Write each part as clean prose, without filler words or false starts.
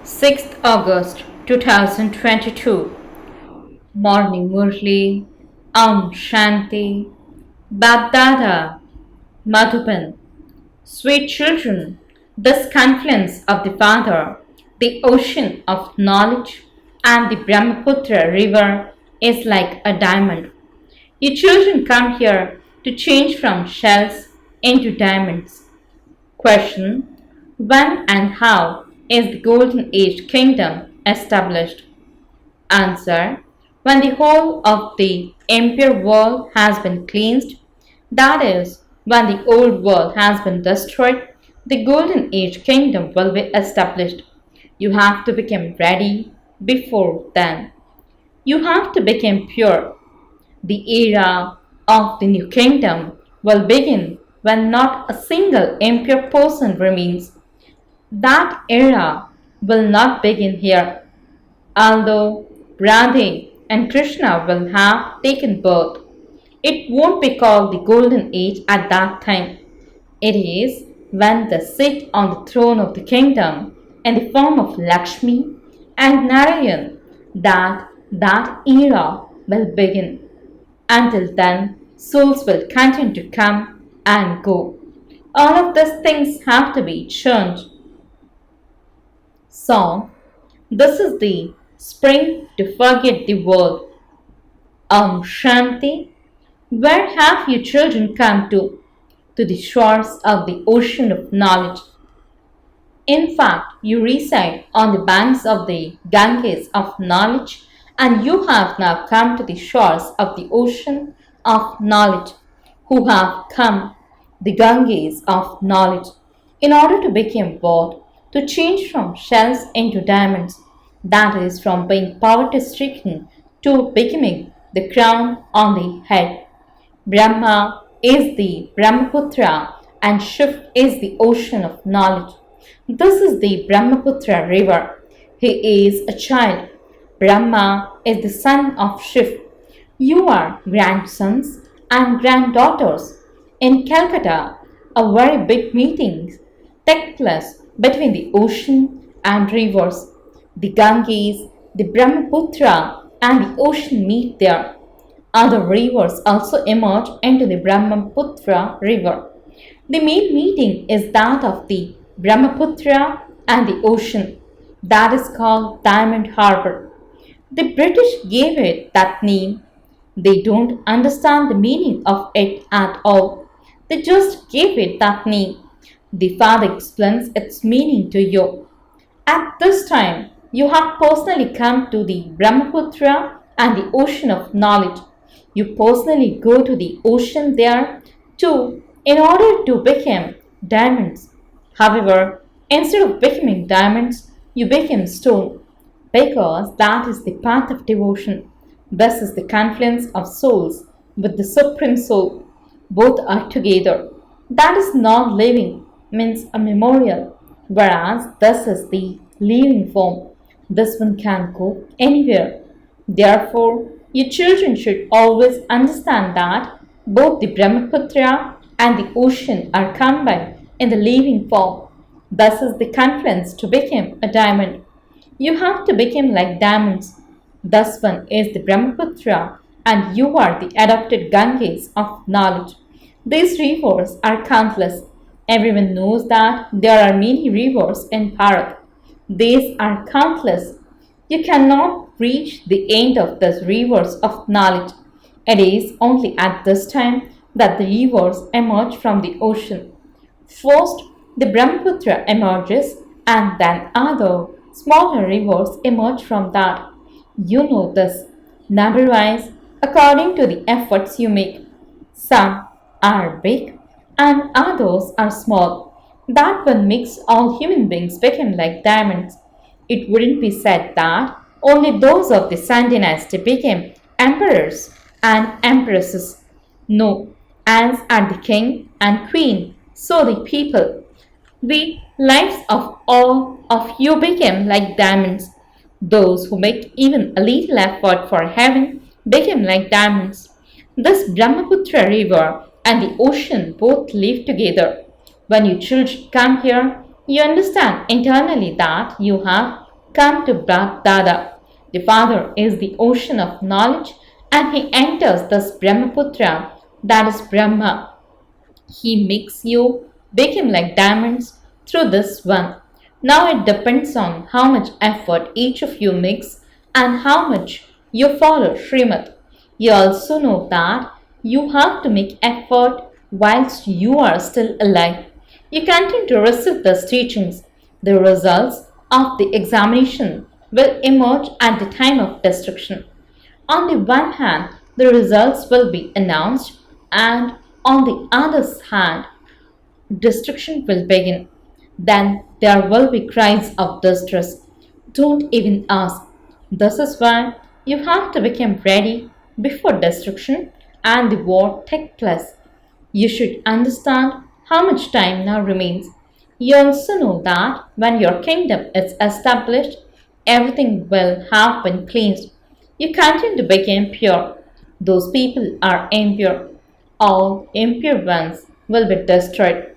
6th August 2022. Morning Murli, Shanti, BapDada, Madhuban. Sweet children, this confluence of the Father, the ocean of knowledge, and the Brahmaputra river is like a diamond. You children come here to change from shells into diamonds. Question: when and how is the Golden Age kingdom established? Answer: when the whole of the impure world has been cleansed, that is, when the old world has been destroyed, the Golden Age kingdom will be established. You have to become ready before then. You have to become pure. The era of the new kingdom will begin when not a single impure person remains. That era will not begin here, although Radhe and Krishna will have taken birth. It won't be called the Golden Age at that time. It is when they sit on the throne of the kingdom in the form of Lakshmi and Narayan that era will begin. Until then, souls will continue to come and go. All of these things have to be changed. Song: this is the spring to forget the world. Shanti. Where have you children come to? To the shores of the ocean of knowledge. In fact, you reside on the banks of the Ganges of knowledge, and you have now come to the shores of the ocean of knowledge, who have come, the Ganges of knowledge, in order to become what? To change from shells into diamonds, that is, from being poverty stricken to becoming the crown on the head. Brahma is the Brahmaputra and Shiv is the ocean of knowledge. This is the Brahmaputra river. He is a child. Brahma is the son of Shiv. You are grandsons and granddaughters. In Calcutta, a very big meeting takes place between the ocean and rivers. The Ganges, the Brahmaputra, and the ocean meet there. Other rivers also emerge into the Brahmaputra river. The main meeting is that of the Brahmaputra and the ocean. That is called Diamond Harbour. The British gave it that name. They don't understand the meaning of it at all. They just gave it that name. The Father explains its meaning to you. At this time, you have personally come to the Brahmaputra and the ocean of knowledge. You personally go to the ocean there too in order to become diamonds. However, instead of becoming diamonds, you become stone because that is the path of devotion. This is the confluence of souls with the Supreme Soul. Both are together. That is non living, means a memorial, whereas this is the living form. This one can go anywhere. Therefore, your children should always understand that both the Brahmaputra and the ocean are combined in the living form. This is the confluence to become a diamond. You have to become like diamonds. This one is the Brahmaputra and you are the adopted Ganges of knowledge. These rivers are countless. Everyone knows that there are many rivers in Bharat. These are countless. You cannot reach the end of these rivers of knowledge. It is only at this time that the rivers emerge from the ocean. First, the Brahmaputra emerges and then other smaller rivers emerge from that. You know this. Number-wise, according to the efforts you make. Some are big and others are small. That one makes all human beings become like diamonds. It wouldn't be said that only those of the Sun dynasty became emperors and empresses. No, as are the king and queen, so the people. The lives of all of you became like diamonds. Those who make even a little effort for heaven became like diamonds. This Brahmaputra river and the ocean both live together. When you children come here, you understand internally that you have come to BapDada. The Father is the ocean of knowledge and he enters this Brahmaputra, that is Brahma. He makes you become like diamonds through this one. Now it depends on how much effort each of you makes and how much you follow Srimad. You also know that you have to make effort whilst you are still alive. You continue to receive these teachings. The results of the examination will emerge at the time of destruction. On the one hand, the results will be announced, and on the other hand, destruction will begin. Then there will be cries of distress. Don't even ask. This is why you have to become ready before destruction and the war takes place. You should understand how much time now remains. You also know that when your kingdom is established, everything will have been cleansed. You continue to become pure. Those people are impure. All impure ones will be destroyed.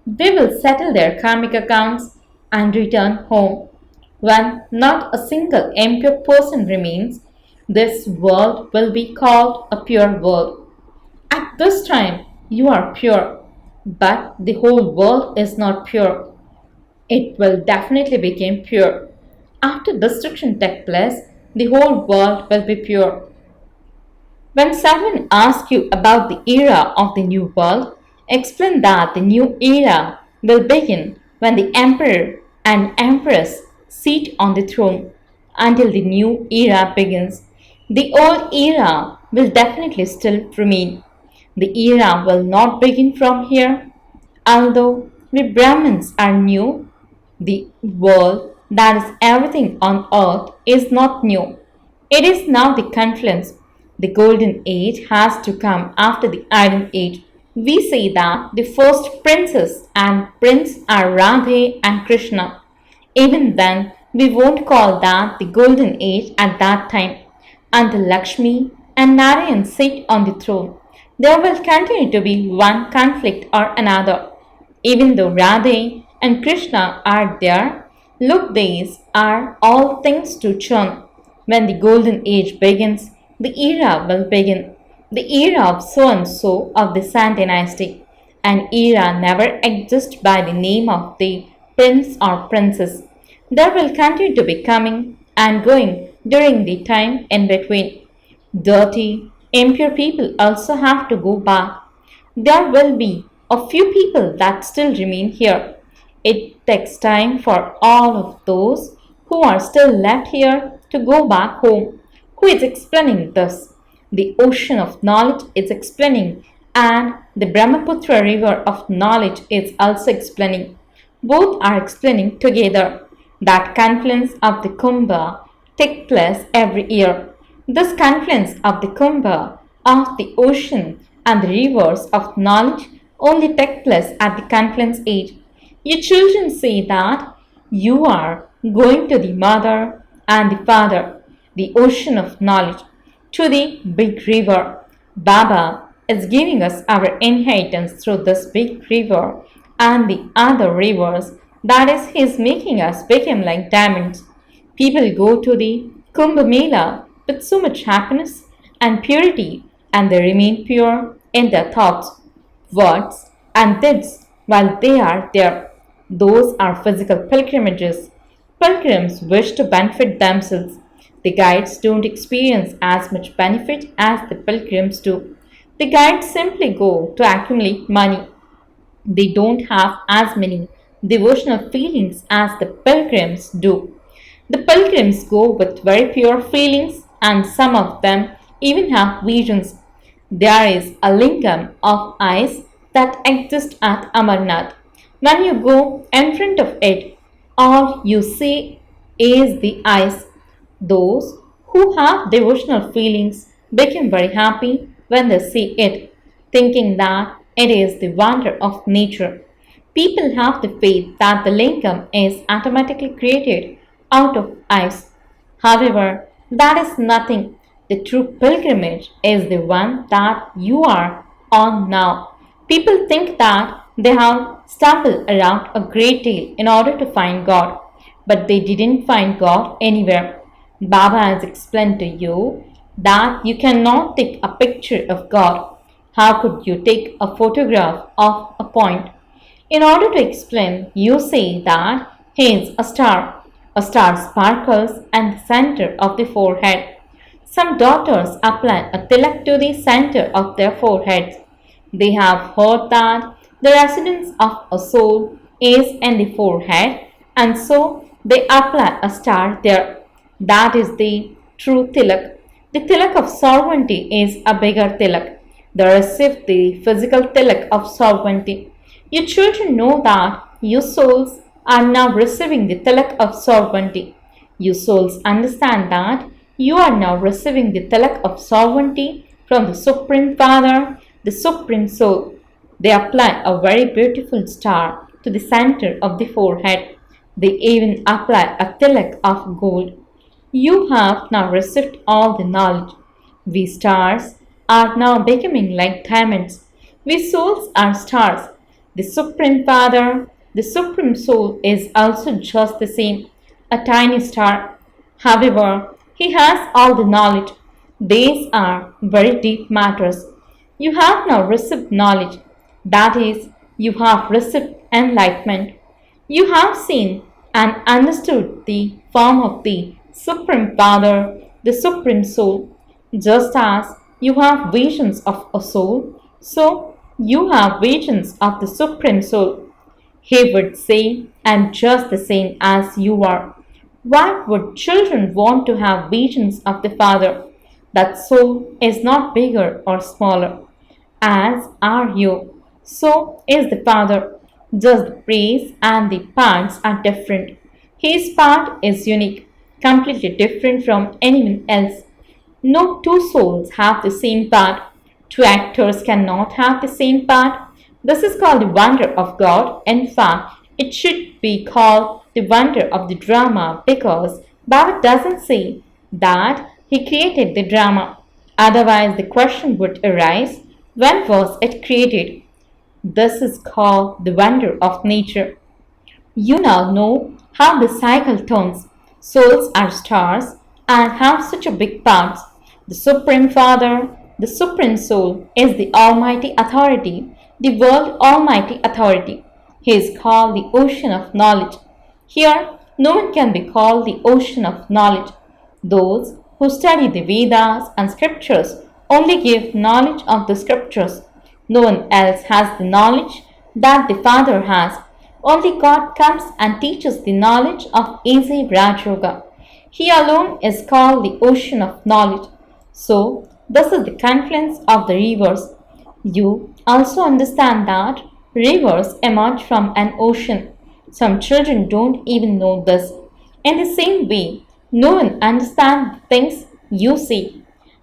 They will settle their karmic accounts and return home. When not a single impure person remains, this world will be called a pure world. At this time, you are pure, but the whole world is not pure. It will definitely become pure. After destruction takes place, the whole world will be pure. When someone asks you about the era of the new world, explain that the new era will begin when the emperor and empress sit on the throne. Until the new era begins, the old era will definitely still remain. The era will not begin from here. Although we Brahmins are new, the world, that is everything on earth, is not new. It is now the confluence. The golden age has to come after the iron age. We say that the first princess and prince are Radhe and Krishna. Even then, we won't call that the golden age at that time. Until Lakshmi and Narayan sit on the throne, there will continue to be one conflict or another. Even though Radhe and Krishna are there, look, these are all things to churn. When the golden age begins, the era will begin. The era of so and so of the San dynasty. An era never exists by the name of the prince or princess. There will continue to be coming and going during the time in between. Dirty, impure people also have to go back. There will be a few people that still remain here. It takes time for all of those who are still left here to go back home. Who is explaining this? The ocean of knowledge is explaining, and the Brahmaputra river of knowledge is also explaining. Both are explaining together. That confluence of the Kumbha takes place every year. This confluence of the Kumbha, of the ocean and the rivers of knowledge only take place at the confluence age. Your children say that you are going to the mother and the father, the ocean of knowledge, to the big river. Baba is giving us our inheritance through this big river and the other rivers. That is, he is making us become like diamonds. People go to the Kumbh Mela with so much happiness and purity, and they remain pure in their thoughts, words, and deeds while they are there. Those are physical pilgrimages. Pilgrims wish to benefit themselves. The guides don't experience as much benefit as the pilgrims do. The guides simply go to accumulate money. They don't have as many devotional feelings as the pilgrims do. The pilgrims go with very pure feelings, and some of them even have visions. There is a lingam of ice that exists at Amarnath. When you go in front of it, all you see is the ice. Those who have devotional feelings become very happy when they see it, thinking that it is the wonder of nature. People have the faith that the lingam is automatically created out of ice. However, that is nothing. The true pilgrimage is the one that you are on now. People think that they have stumbled around a great deal in order to find God. but they didn't find God anywhere. Baba has explained to you that you cannot take a picture of God. How could you take a photograph of a point? In order to explain, you say that he is a star. A star sparkles at the center of the forehead. Some daughters apply a tilak to the center of their foreheads. They have heard that the residence of a soul is in the forehead, and so they apply a star there. That is the true tilak. The tilak of sovereignty is a bigger tilak. They receive the physical tilak of sovereignty. Your children know that you souls are now receiving the tilak of sovereignty. You souls understand that you are now receiving the tilak of sovereignty from the Supreme Father, the Supreme Soul. They apply a very beautiful star to the center of the forehead. They even apply a tilak of gold. You have now received all the knowledge. We stars are now becoming like diamonds. We souls are stars. The Supreme Father, the Supreme Soul is also just the same, a tiny star. However, he has all the knowledge. These are very deep matters. You have now received knowledge. That is, you have received enlightenment. You have seen and understood the form of the Supreme Father, the Supreme Soul. Just as you have visions of a soul, so you have visions of the Supreme Soul. He would say, I am just the same as you are. Why would children want to have visions of the Father? That soul is not bigger or smaller. As are you, so is the Father. Just the praise and the parts are different. His part is unique, completely different from anyone else. No two souls have the same part. Two actors cannot have the same part. This is called the wonder of God. In fact, it should be called the wonder of the drama because Baba doesn't say that he created the drama. Otherwise, the question would arise, when was it created? This is called the wonder of nature. You now know how the cycle turns. Souls are stars and have such a big parts. The Supreme Father, the Supreme Soul, is the Almighty Authority, the World Almighty Authority. He is called the Ocean of Knowledge. Here, no one can be called the Ocean of Knowledge. Those who study the Vedas and Scriptures only give knowledge of the Scriptures. No one else has the knowledge that the Father has. Only God comes and teaches the knowledge of easy Raj Yoga. He alone is called the Ocean of Knowledge. So, this is the confluence of the rivers. You also understand that rivers emerge from an ocean. Some children don't even know this. In the same way, no one understands the things you say.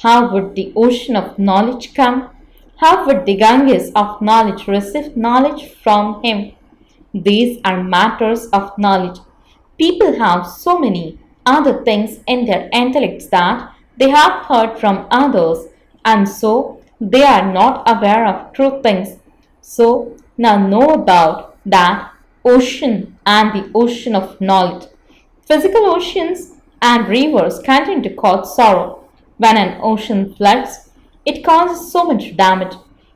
How would the ocean of knowledge come? How would the Ganges of knowledge receive knowledge from him? These are matters of knowledge. People have so many other things in their intellects that they have heard from others, and so they are not aware of true things. So now know about that ocean and the ocean of knowledge. Physical oceans and rivers continue to cause sorrow. When an ocean floods, it causes so much damage.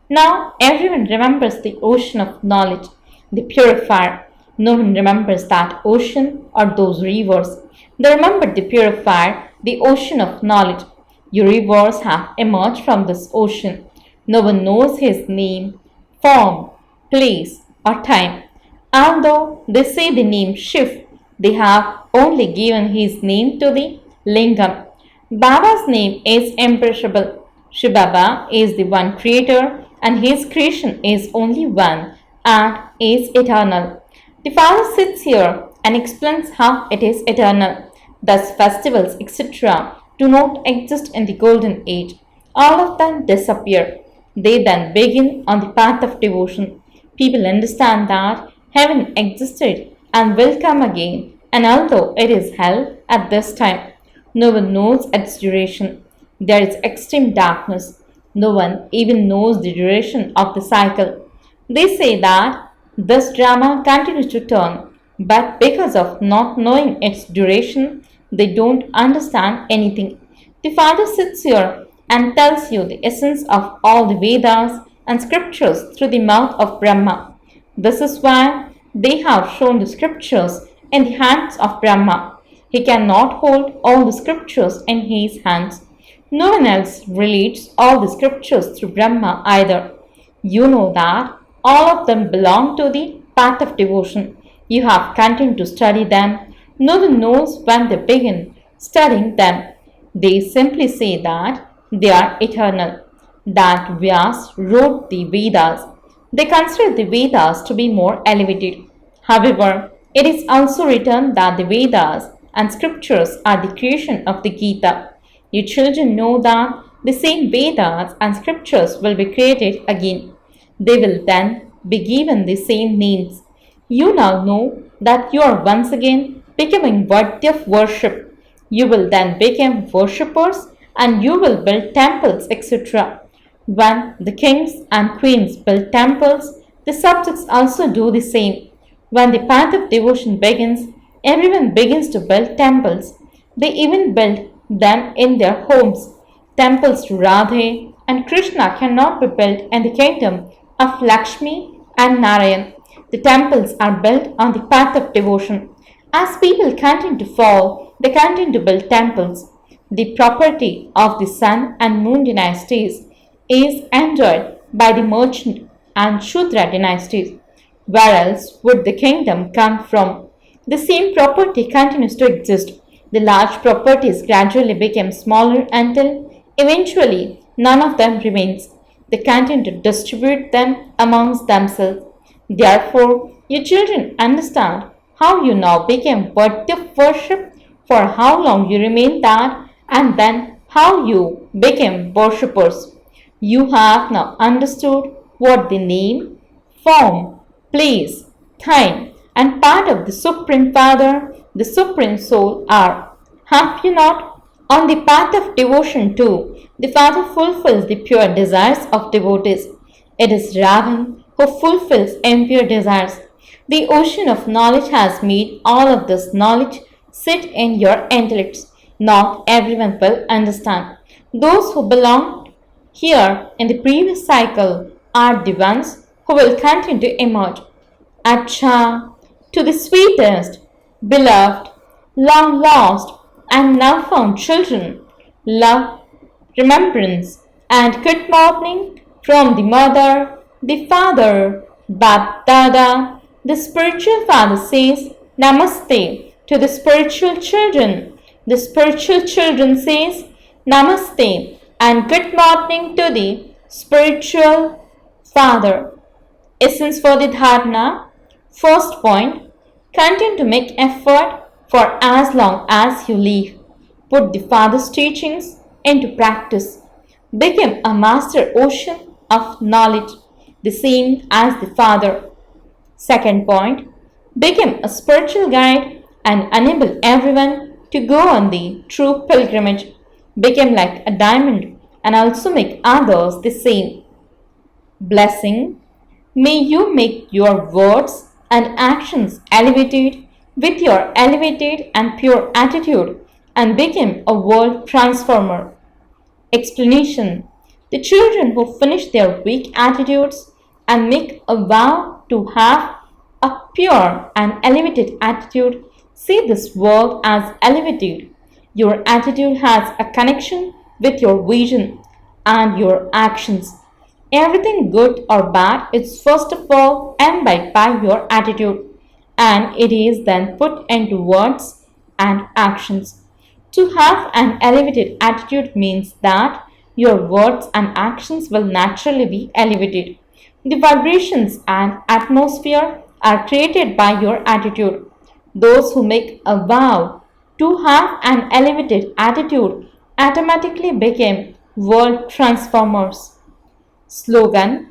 Now everyone remembers the ocean of knowledge, the purifier. No one remembers that ocean or those rivers. They remember the purifier, the ocean of knowledge. Your rivers have emerged from this ocean. No one knows his name, form, place, or time. Although they say the name Shiv, they have only given his name to the Lingam. Baba's name is imperishable. Shivbaba is the one creator and his creation is only one and is eternal. The Father sits here and explains how it is eternal. Thus festivals, etc. do not exist in the golden age. All of them disappear. They then begin on the path of devotion. People understand that heaven existed and will come again, and although it is hell at this time, no one knows its duration. There is extreme darkness. No one even knows the duration of the cycle. They say that this drama continues to turn. But because of not knowing its duration, they don't understand anything. The Father sits here and tells you the essence of all the Vedas and scriptures through the mouth of Brahma. This is why they have shown the scriptures in the hands of Brahma. He cannot hold all the scriptures in his hands. No one else relates all the scriptures through Brahma either. You know that all of them belong to the path of devotion. You have continued to study them. No one knows when they begin studying them. They simply say that they are eternal, that Vyas wrote the Vedas. They consider the Vedas to be more elevated. However, it is also written that the Vedas and scriptures are the creation of the Gita. You children know that the same Vedas and scriptures will be created again. They will then be given the same names. You now know that you are once again becoming worthy of worship. You will then become worshippers and you will build temples, etc. When the kings and queens build temples, the subjects also do the same. When the path of devotion begins, everyone begins to build temples. They even build them in their homes. Temples to Radhe and Krishna cannot be built in the kingdom of Lakshmi and Narayan. The temples are built on the path of devotion. As people continue to fall, they continue to build temples. The property of the sun and moon dynasties is enjoyed by the merchant and Shudra dynasties. Where else would the kingdom come from? The same property continues to exist. The large properties gradually become smaller until eventually none of them remains. They continue to distribute them amongst themselves. Therefore, you children understand how you now became worthy of worship, for how long you remained that, and then how you became worshippers. You have now understood what the name, form, place, time, and part of the Supreme Father, the Supreme Soul are. Have you not? On the path of devotion too, the Father fulfills the pure desires of devotees. It is Ravan who fulfills impure desires. The ocean of knowledge has made all of this knowledge sit in your intellects. Not everyone will understand. Those who belonged here in the previous cycle are the ones who will continue to emerge. Acha, to the sweetest, beloved, long lost, and now found children, love, remembrance, and good morning from the mother, the father, BapDada. The spiritual father says Namaste to the spiritual children. The spiritual children says Namaste and good morning to the spiritual father. Essence for the dharana. First point, continue to make effort for as long as you live. Put the Father's teachings into practice. Become a master ocean of knowledge, the same as the Father. Second point, become a spiritual guide and enable everyone to go on the true pilgrimage. Become like a diamond and also make others the same. Blessing. May you make your words and actions elevated with your elevated and pure attitude and become a world transformer. Explanation. The children who finish their weak attitudes and make a vow to have a pure and elevated attitude see this world as elevated. Your attitude has a connection with your vision and your actions. Everything good or bad is first of all imbibed by your attitude and it is then put into words and actions. To have an elevated attitude means that your words and actions will naturally be elevated. The vibrations and atmosphere are created by your attitude. Those who make a vow to have an elevated attitude automatically become world transformers. Slogan.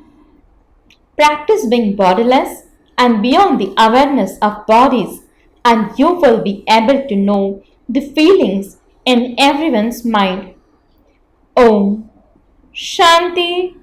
Practice being bodiless and beyond the awareness of bodies, and you will be able to know the feelings in everyone's mind. Om Shanti